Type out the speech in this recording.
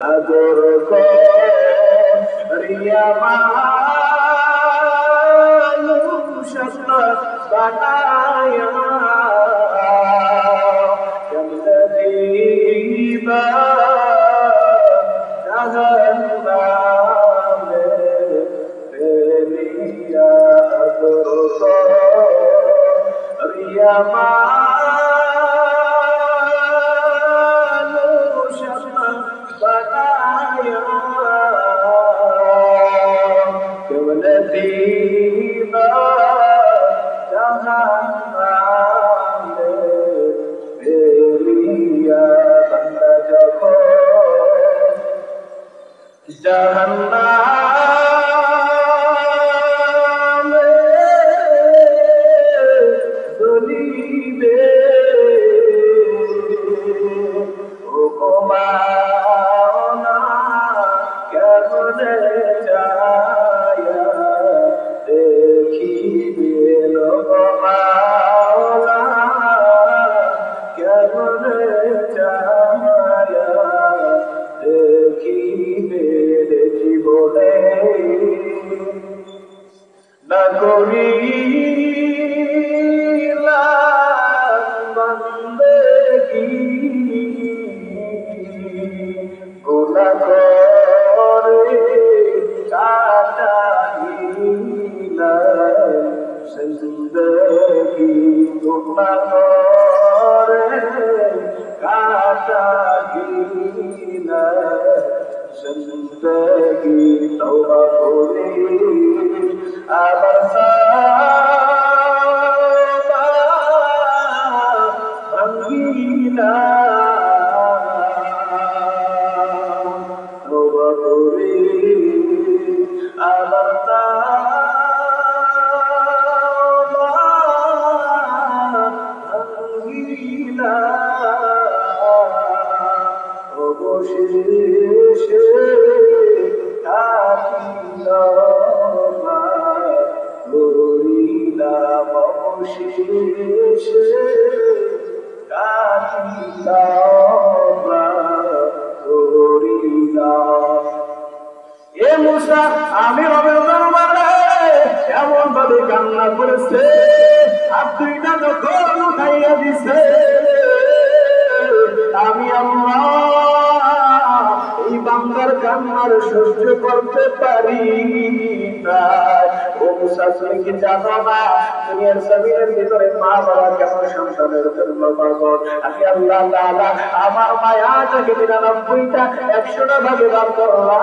আদর করিয়া মানুষ বানায়া কেমনে দিবা জাহান্নামে ফেলিয়া। আদর করিয়া কেমনে দিবা জাহান্নামে ফেলিয়া। বান্দা যখন জাহান্নামে জ্বলিবে ও মাওলা কেমনে যায়া দেখিবে ও মাওলা কেমনে যায়া দেখিবে। জীবনে না করিলাম বান্দেগি গুনাহ করে কাটাইলাম জিন্দেগি। গুনাহ করে কাটাইলাম জিন্দেগি। তওবা করি আবার ভাঙিলাম। তওবা করি আবার ভাঙিলাম। অবশেষে করিলাম অবশেষে করিলাম। এ মুসা আমি রবের দরবারে এমন ভাবে কান্না করেছে আর দুইটা যখন উঠাইয়া দিছে আমি আল্লাহ এই বান্দার কান্নার সহ্য করতে পারি না। ও মুসা তুমি কি জানো না দুনিয়ার জমিনের ভিতরে মা বাবা কেমন সন্তানের জন্য পাগল। আমি আল্লাহ তাআলা আমার মায়াটাকে 99টা 100টা ভাগে দান করলাম।